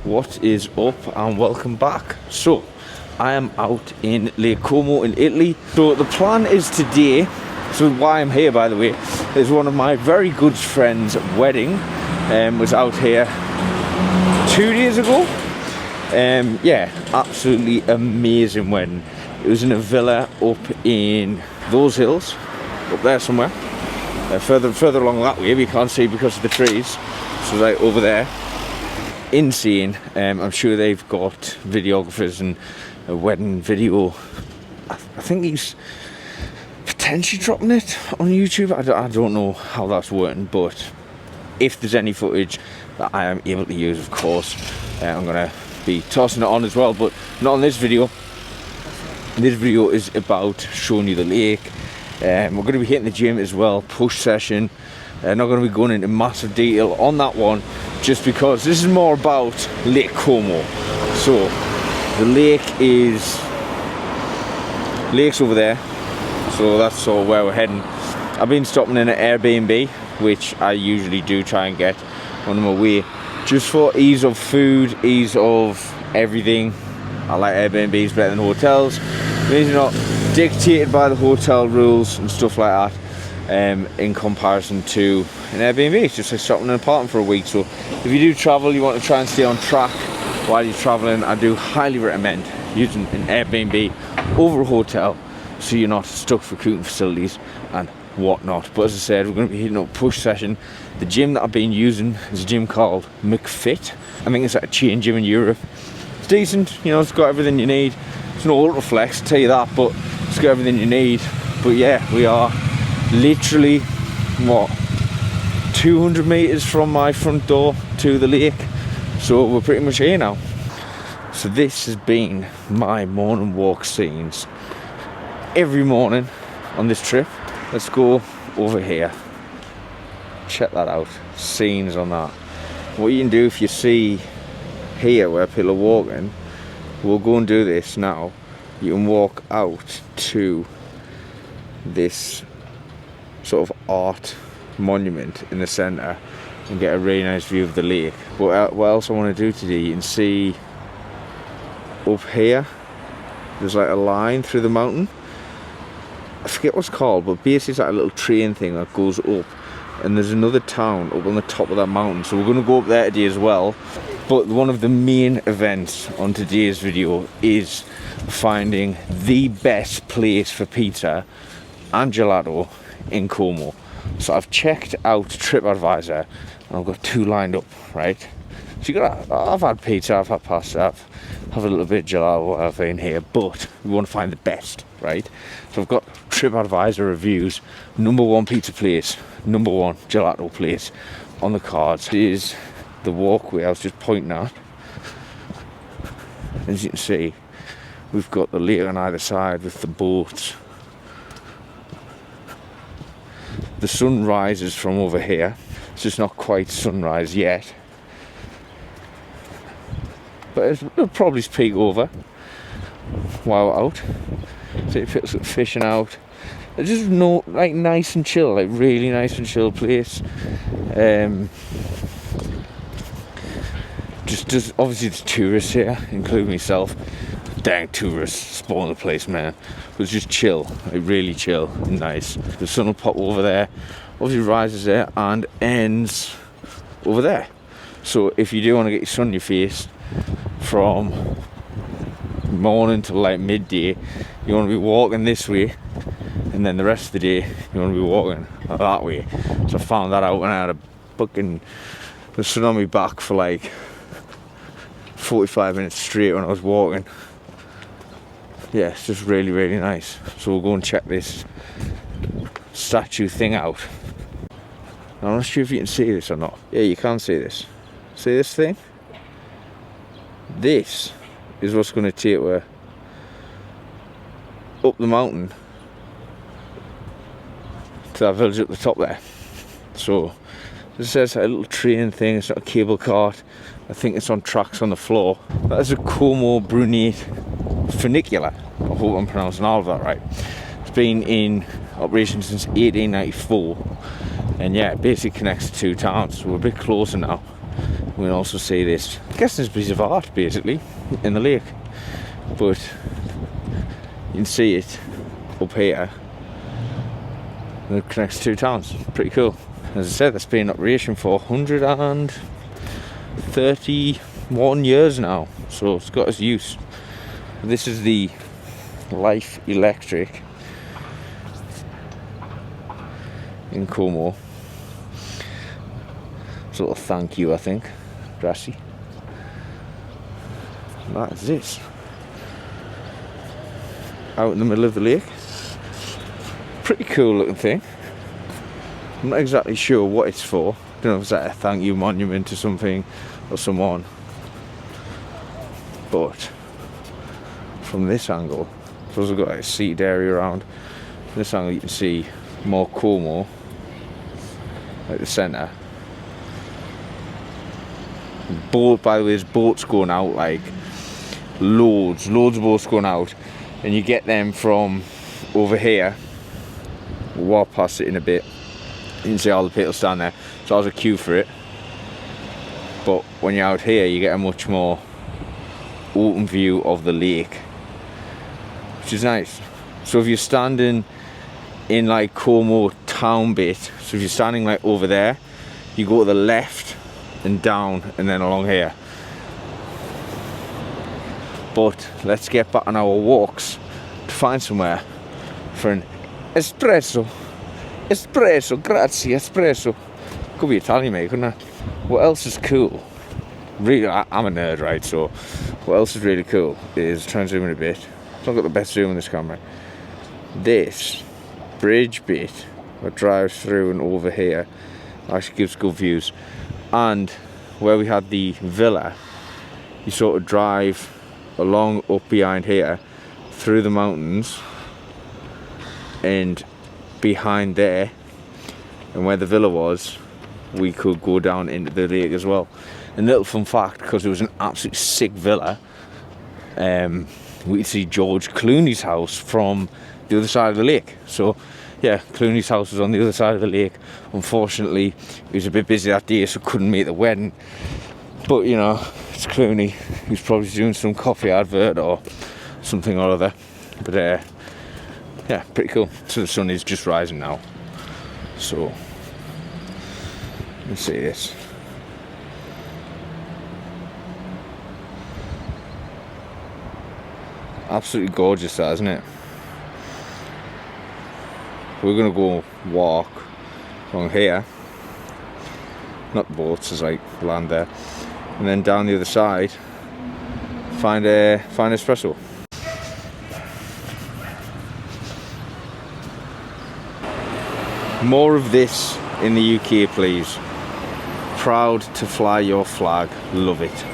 What is up and welcome back. So I am out in Lake Como in Italy. So the plan is today, so why I'm here by the way, is one of my very good friends' wedding. Was out here 2 days ago. Yeah, absolutely amazing wedding. It was in a villa up in those hills, up there somewhere. Further along that way, we can't see because of the trees. So right over there. Insane. I'm sure they've got videographers and a wedding video. I think he's potentially dropping it on YouTube. I don't know how that's working, but if there's any footage that I am able to use, of course, I'm gonna be tossing it on as well, but not on this video. This video is about showing you the lake. We're going to be hitting the gym as well, push session. Not going to be going into massive detail on that one, just because this is more about Lake Como. So the lake's over there, so that's sort of where we're heading. I've been stopping in an Airbnb, which I usually do try and get on my way, just for ease of food, ease of everything. I like Airbnbs better than hotels. It means you're not dictated by the hotel rules and stuff like that. In comparison to an Airbnb, it's just like stopping in an apartment for a week. So if you do travel, you want to try and stay on track while you're traveling, I do highly recommend using an Airbnb over a hotel, so you're not stuck for cooking facilities and whatnot. But as I said, we're going to be hitting up push session. The gym that I've been using is a gym called McFit. I think it's like a chain gym in Europe. It's decent, you know, it's got everything you need. It's no ultra flex, I'll tell you that, but it's got everything you need. But yeah, we are literally, what, 200 meters from my front door to the lake, so we're pretty much here now. So this has been my morning walk scenes every morning on this trip. Let's go over here, check that out, scenes on that. What you can do if you see here where people are walking, we'll go and do this now. You can walk out to this sort of art monument in the centre and get a really nice view of the lake. What else I want to do today, you can see up here there's like a line through the mountain. I forget what's called, but basically it's like a little train thing that goes up, and there's another town up on the top of that mountain, so we're going to go up there today as well. But one of the main events on today's video is finding the best place for pizza and gelato in Como. So I've checked out TripAdvisor and I've got two lined up, right? So I've had pizza, I've had pasta, I've had a little bit of gelato I've been here, but we want to find the best, right? So I've got TripAdvisor reviews, #1 pizza place, #1 gelato place on the cards. Is the walkway I was just pointing at. As you can see, we've got the lake on either side with the boats. The sun rises from over here. It's just not quite sunrise yet, but it'll probably peak over while we're out. So you pick some fishing out. It's just like nice and chill, like really nice and chill place. Just obviously the tourists here, including myself. Dang tourists spoiling the place, man. But it's just chill, like really chill and nice. The sun will pop over there, obviously rises there and ends over there. So if you do want to get your sun in your face from morning to like midday, you want to be walking this way, and then the rest of the day you want to be walking that way. So I found that out when I had a fucking the sun on my back for like 45 minutes straight when I was walking. Yeah, it's just really, really nice. So we'll go and check this statue thing out. I'm not sure if you can see this or not. Yeah, you can see this. See this thing? This is what's going to take her up the mountain to that village at the top there. So this is a little train thing, it's not a cable cart. I think it's on tracks on the floor. That is a Como Brunate funicular. I hope I'm pronouncing all of that right. It's been in operation since 1894, and yeah, it basically connects the two towns, so we're a bit closer now. We can also see this, I guess it's a piece of art basically, in the lake. But you can see it up here. And it connects two towns. Pretty cool. As I said, that's been in operation for 131 years now. So it's got its use. This is the Life Electric in Como. It's a little thank you, I think. Grassy. And that is this. Out in the middle of the lake. Pretty cool looking thing. I'm not exactly sure what it's for. I don't know if it's like a thank you monument to something or someone. But from this angle, it's also got like a seated area around. From this angle you can see more Como, like the centre. Boat, by the way, there's boats going out, like loads of boats going out, and you get them from over here. We'll walk past it in a bit. You can see all the people stand there. So there's a queue for it. But when you're out here, you get a much more open view of the lake, which is nice. So if you're standing in like Como town bit, so if you're standing like over there, you go to the left and down and then along here. But let's get back on our walks to find somewhere for an espresso. Espresso, grazie, espresso. Could be Italian, mate, couldn't it? What else is cool? Really, I'm a nerd, right? So what else is really cool is, try and zoom in a bit. I've not got the best zoom on this camera. This bridge bit that drives through and over here actually gives good views. And where we had the villa, you sort of drive along up behind here through the mountains and behind there, and where the villa was, we could go down into the lake as well. And a little fun fact, because it was an absolutely sick villa, we could see George Clooney's house from the other side of the lake. So yeah, Clooney's house was on the other side of the lake. Unfortunately, he was a bit busy that day, so couldn't make the wedding. But you know, it's Clooney. He was probably doing some coffee advert or something or other. But yeah, pretty cool. So the sun is just rising now. So let's see this. Absolutely gorgeous, that, isn't it? We're gonna go walk along here. Not boats, there's like land there. And then down the other side, find espresso. More of this in the UK, please. Proud to fly your flag. Love it.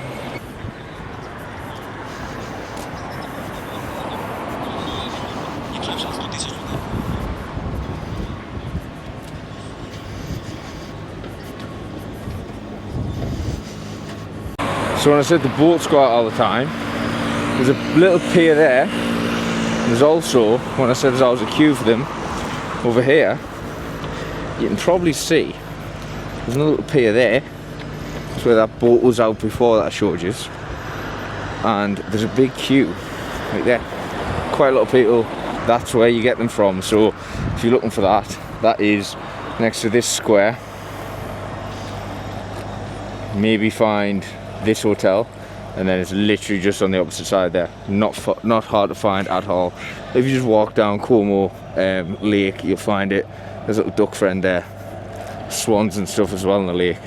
So when I said the boats go out all the time, there's a little pier there. There's also, when I said there's always a queue for them, over here, you can probably see there's a little pier there. That's where that boat was out before that I showed you. And there's a big queue right there. Quite a lot of people, that's where you get them from. So if you're looking for that, that is next to this square. Maybe find this hotel, and then it's literally just on the opposite side there. Not hard to find at all. If you just walk down Como Lake, you'll find it. There's a little duck friend there. Swans and stuff as well in the lake.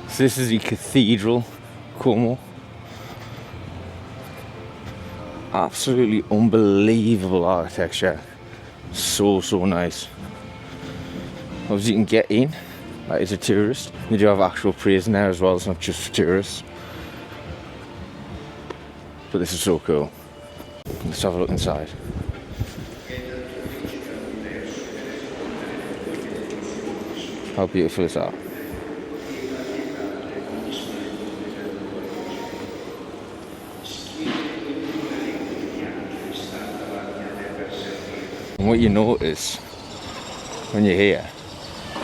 So this is the Cathedral Como. Absolutely unbelievable architecture. So nice. Obviously you can get in, like as a tourist. They do have actual praise in there as well, it's not just for tourists. But this is so cool. Let's have a look inside. How beautiful is that? And what you notice when you're here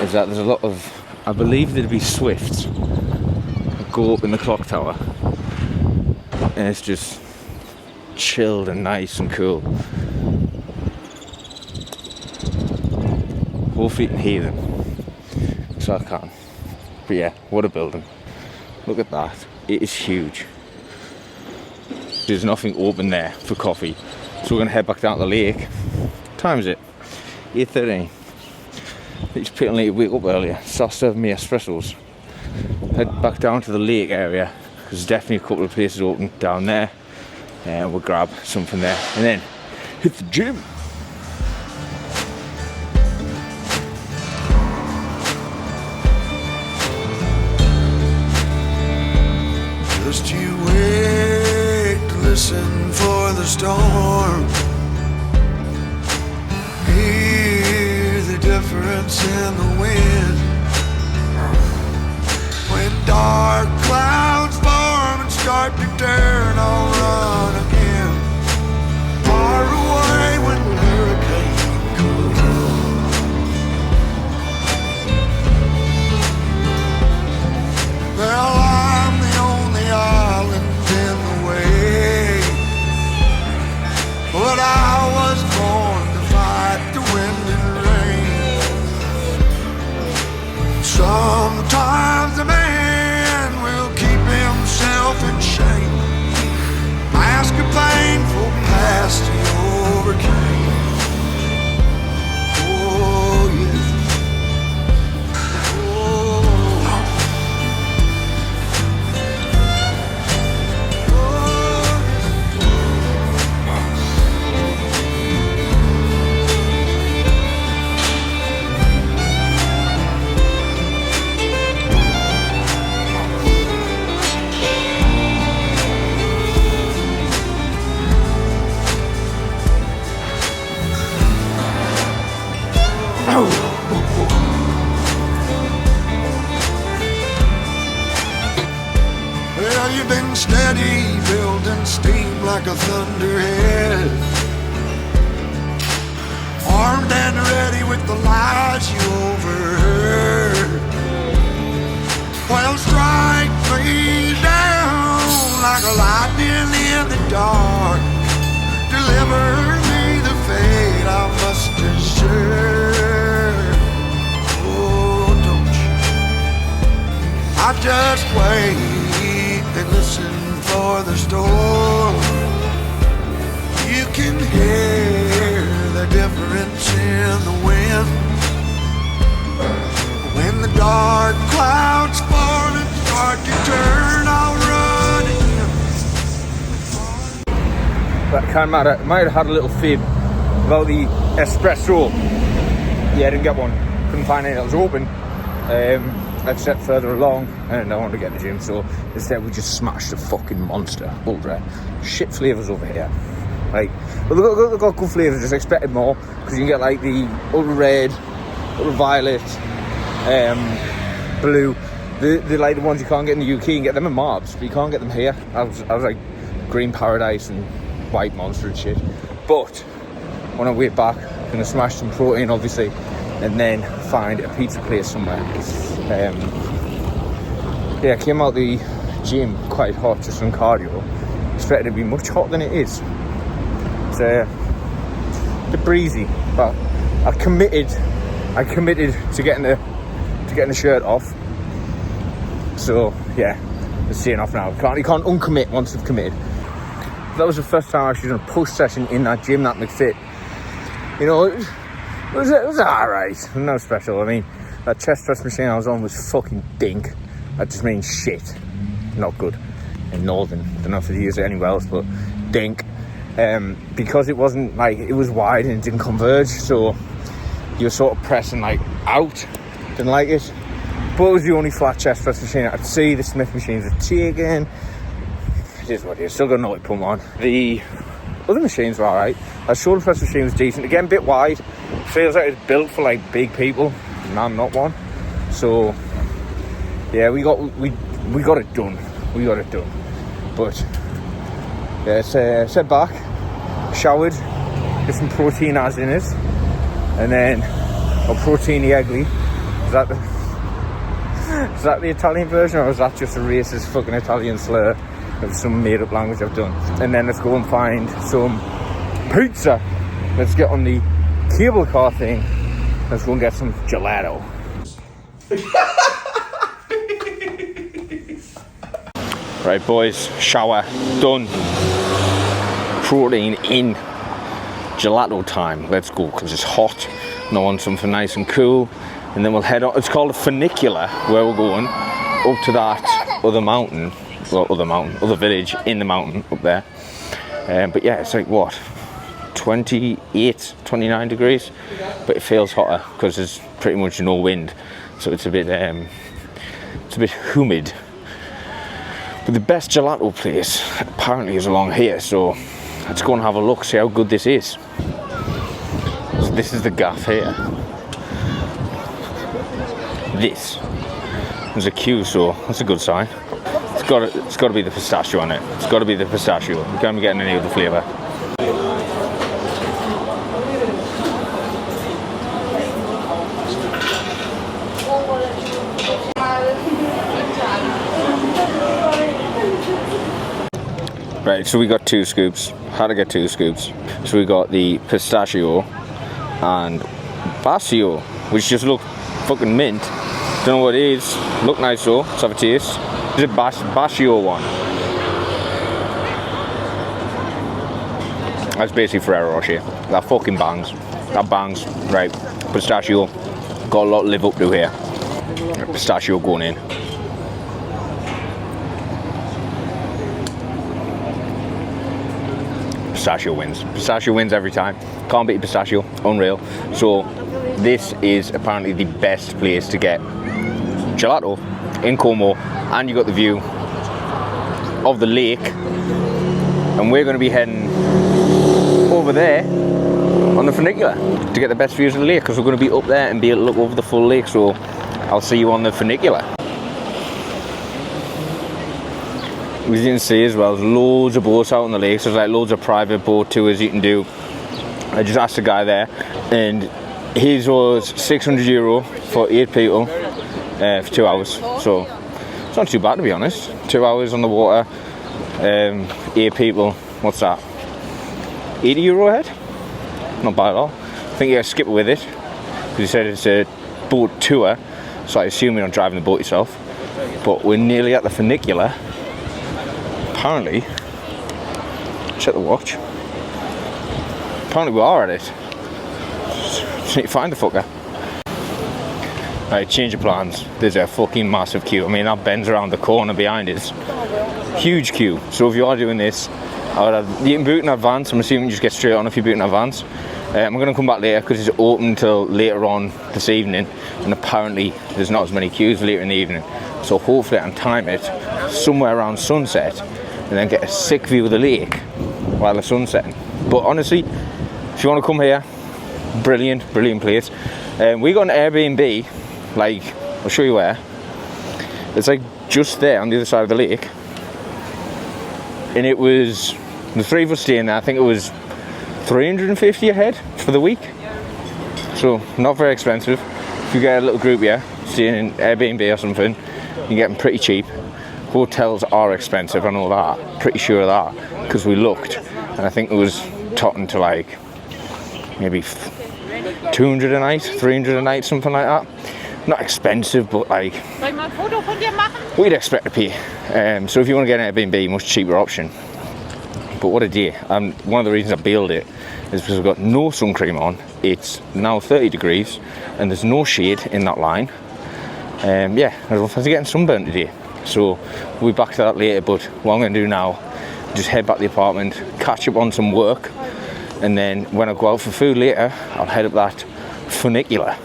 is that there's a lot of, I believe there'd be swifts that go up in the clock tower, and it's just chilled and nice and cool. Hopefully you can hear them, so I can. But yeah, what a building. Look at that, it is huge. There's nothing open there for coffee, so we're gonna head back down to the lake. Time is it? 8:13. It's pretty late to wake up earlier, start serving me espressos. Head back down to the lake area, because there's definitely a couple of places open down there. And we'll grab something there and then hit the gym. Just you wait to listen for the storm. Hear the difference in the wind. When dark clouds form and start to turn, I'll run again. Far away when the hurricane comes. Well, I'm the only island in the way, but I was born to fight the wind and rain. Sometimes a man will keep himself in shame. Mask a painful past he overcame. Oh yes. Well, you've been steady, building steam like a thunderhead, armed and ready with the lies you overheard. Well, strike me down like a lightning in the dark. Deliver me the fate I must deserve. Oh, don't you? I just wait and listen for the storm. You can hear the difference in the wind. When the dark clouds form and start to turn, I'll run in. That can matter. Might have had a little fib about the espresso. Yeah, I didn't get one. Couldn't find any that was open. I've stepped further along and I wanted to get the gym, so instead we just smashed a fucking monster ultra. Shit flavours over here. Like, well, they've got good flavours, just expected more, because you can get like the ultra red, ultra violet, blue. They're like the ones you can't get in the UK. You can get them in Marbs, but you can't get them here. I was like green paradise and white monster and shit. But on our way back, I'm gonna smash some protein, obviously, and then find a pizza place somewhere. Yeah, I came out the gym quite hot, just on cardio. Expected it to be much hotter than it is. It's a bit breezy, but I committed to getting the shirt off. So yeah, it's seeing off now. You can't uncomit once you've committed. That was the first time I actually done a push session in that gym, that McFit. You know, it was alright, no special. I mean, that chest press machine I was on was fucking dink. That just means shit. Not good. In Northern, don't know if they use it anywhere else, but dink. Because it wasn't like, it was wide and it didn't converge, so you were sort of pressing like out. Didn't like it. But it was the only flat chest press machine I could see. The Smith machines are taken. It is what it is. Still got no to put them on. The other machines were alright. Our shoulder press machine was decent. Again, a bit wide. Feels like it's built for like big people, and I'm not one. So yeah, we got it done. But yeah, set back, showered, get some protein as in it, and then a proteiny eggly. Is that the Italian version, or is that just a racist fucking Italian slur of some made up language I've done? And then let's go and find some pizza. Let's get on the cable car thing. Let's go and get some gelato. Right, boys, shower done. Protein in. Gelato time. Let's go, because it's hot and I want something nice and cool. And then we'll head on. It's called a funicular, where we're going up to that other village in the mountain up there. But yeah, it's like what, 28, 29 degrees, but it feels hotter because there's pretty much no wind, so it's a bit humid. But the best gelato place apparently is along here, so let's go and have a look, see how good this is. So this is the gaff here. There's a queue, so that's a good sign. It's got to be the pistachio on it. It's got to be the pistachio. You can't be getting any other flavour. Right, so we got 2 scoops. How to get 2 scoops? So we got the pistachio and basio, which just look fucking mint. Don't know what it is. Look nice though. Let's have a taste. It's a basio one. That's basically Ferrero Rocher. That fucking bangs. That bangs. Right. Pistachio. Got a lot to live up to here. Pistachio going in. Pistachio wins. Pistachio wins every time. Can't beat pistachio. Unreal. So this is apparently the best place to get gelato in Como, and you got the view of the lake, and we're going to be heading over there on the funicular to get the best views of the lake, because we're going to be up there and be able to look over the full lake. So I'll see you on the funicular. We didn't see as well, there's loads of boats out on the lake, so there's like loads of private boat tours you can do. I just asked the guy there, and his was €600 for 8 people for 2 hours. So it's not too bad, to be honest. 2 hours on the water, 8 people. What's that? €80 a head? Not bad at all. I think you gotta skip it with it, because he said it's a boat tour, so I assume you're not driving the boat yourself. But we're nearly at the funicular. Apparently, check the watch. Apparently we are at it. Just need to find the fucker. Right, change of plans. There's a fucking massive queue. I mean, that bends around the corner behind us. Huge queue. So if you are doing this, you can book in advance. I'm assuming you just get straight on if you book in advance. I'm going to come back later because it's open until later on this evening, and apparently there's not as many queues later in the evening. So hopefully I can time it somewhere around sunset, and then get a sick view of the lake while the sun's setting. But honestly, if you want to come here, brilliant place. We got an Airbnb, like, I'll show you where. It's like just there on the other side of the lake. And it was, the 3 of us staying there, I think it was $350 a head for the week. So not very expensive. If you get a little group here, staying in Airbnb or something, you can get them pretty cheap. Hotels are expensive, I know that, pretty sure of that, because we looked, and I think it was totting to like maybe 200 a night, 300 a night, something like that. Not expensive, but like we'd expect to pay. So if you want to get an Airbnb, much cheaper option. But what a day. One of the reasons I bailed it is because I've got no sun cream on. It's now 30 degrees and there's no shade in that line. Yeah, I was getting sunburned today. So we'll be back to that later, but what I'm going to do now, just head back to the apartment, catch up on some work, and then when I go out for food later, I'll head up that funicular.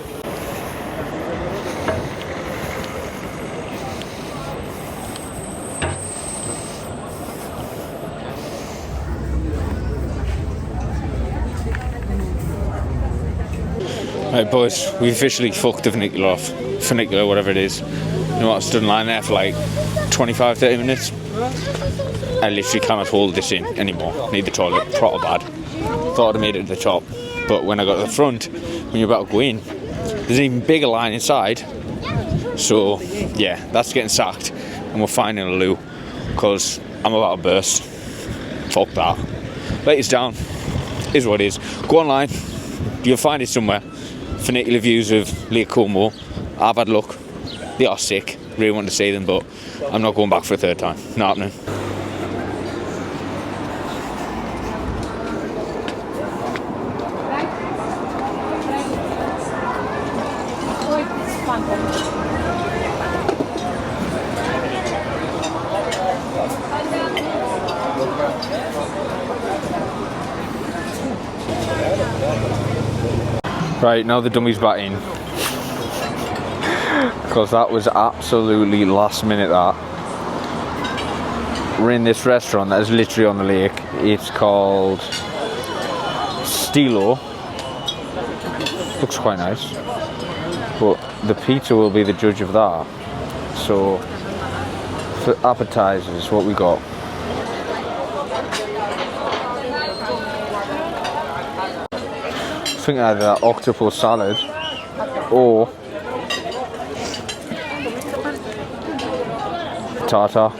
Right boys, we officially fucked the funicular off. funicular, whatever it is. You know what, I stood in line there for like 25-30 minutes. I literally cannot hold this in anymore. Need the toilet proper bad. Thought I made it to the top, but when I got to the front, when you're about to go in, there's an even bigger line inside. So yeah, that's getting sacked, and we're finding a loo because I'm about to burst. Fuck that. Latest down is what it is. Go online, you'll find it somewhere. Funicular views of Lake Como. I've had luck. They are sick. Really want to see them, but I'm not going back for a third time. Not happening. Right, now the dummy's back in. Because that was absolutely last minute, that. We're in this restaurant that is literally on the lake. It's called Stilo. Looks quite nice. But the pizza will be the judge of that. So, for appetizers, what we got? I think either that octopus salad or tartar,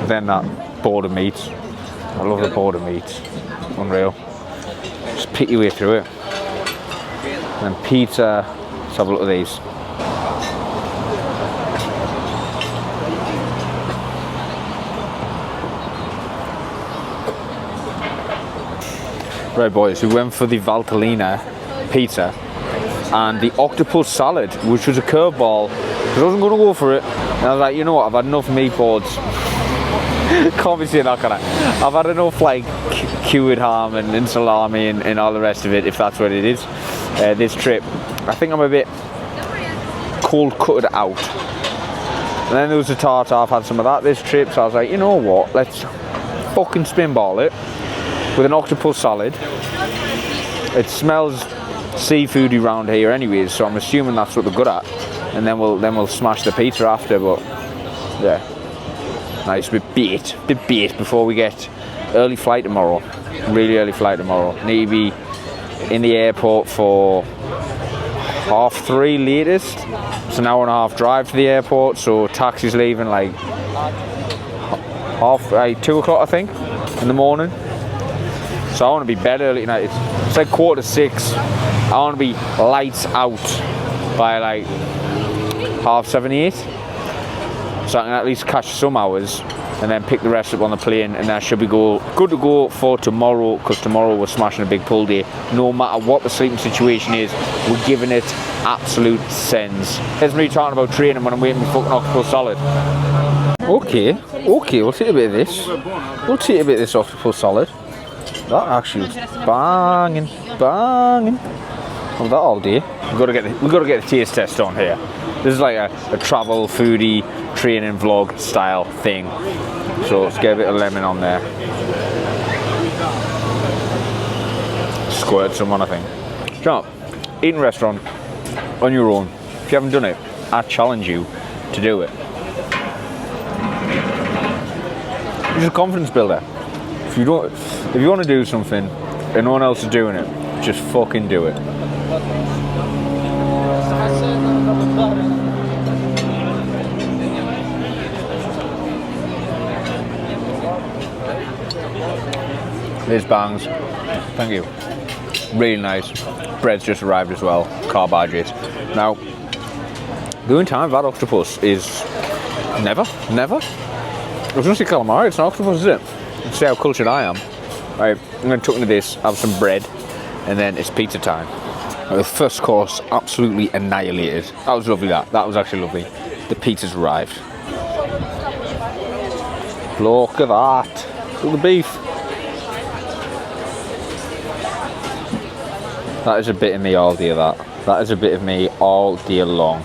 then that border meat. I love the border meat, unreal. Just pick your way through it. And then pizza, let's have a look at these. Right boys, we went for the Valtellina pizza and the octopus salad, which was a curveball, because I wasn't going to go for it. And I was like, you know what, I've had enough meatballs. Can't be saying that, can I? I've had enough like cured ham and salami and all the rest of it, if that's what it is. This trip, I think I'm a bit cold cutted out. And then there was the tartar, I've had some of that this trip, so I was like, you know what, let's fucking spinball it with an octopus salad. It smells seafoody round here anyways, so I'm assuming that's what they're good at. And then we'll smash the pizza after, but yeah. Nice bit bait before we get early flight tomorrow. Really early flight tomorrow. Need to be in the airport for 3:30 latest. It's an hour and a half drive to the airport, so taxi's leaving like 2 o'clock I think in the morning. So I want to be bed early tonight. It's like 6:15. I want to be lights out by like 7:30, 8. So I can at least catch some hours and then pick the rest up on the plane, and I should be good to go for tomorrow, because tomorrow we're smashing a big pull day. No matter what the sleeping situation is, we're giving it absolute sense. There's me talking about training when I'm waiting for fucking octopus salad. Okay, we'll take a bit of this. We'll take a bit of this octopus salad. That actually was banging. Well, that all day. We've got to get the taste test on here. This is like a travel foodie training vlog style thing. So let's get a bit of lemon on there. Squirt someone, I think. Jump. Eat in a restaurant on your own. If you haven't done it, I challenge you to do it. It's a confidence builder. If you want to do something and no one else is doing it, just fucking do it. This bangs. Thank you. Really nice. Bread's just arrived as well. Carbohydrates. Now, the only time I've had octopus is never. I was going to say calamari, it's not octopus, is it? Let's see how cultured I am. Right, I'm going to tuck into this, have some bread, and then it's pizza time. The first course, absolutely annihilated. That was lovely, that was actually lovely. The pizza's arrived. Look at that. Look at the beef. That is a bit of me all day, that is a bit of me all day long.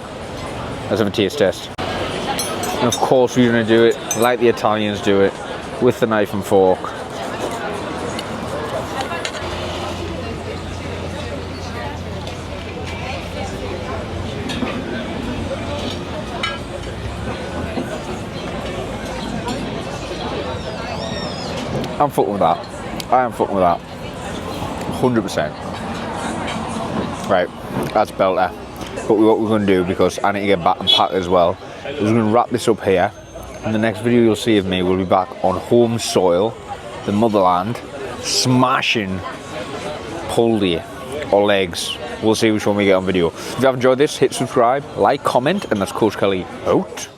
Let's have a taste test. And of course we're going to do it like the Italians do it, with the knife and fork. I'm fucking with that. I am fucking with that. 100%. Right, that's belter. But what we're going to do, because I need to get back and pack as well, is we're going to wrap this up here. In the next video you'll see of me, we'll be back on home soil, the motherland, smashing pulled deer or legs. We'll see which one we get on video. If you have enjoyed this, hit subscribe, like, comment, and that's Coach Kelly out.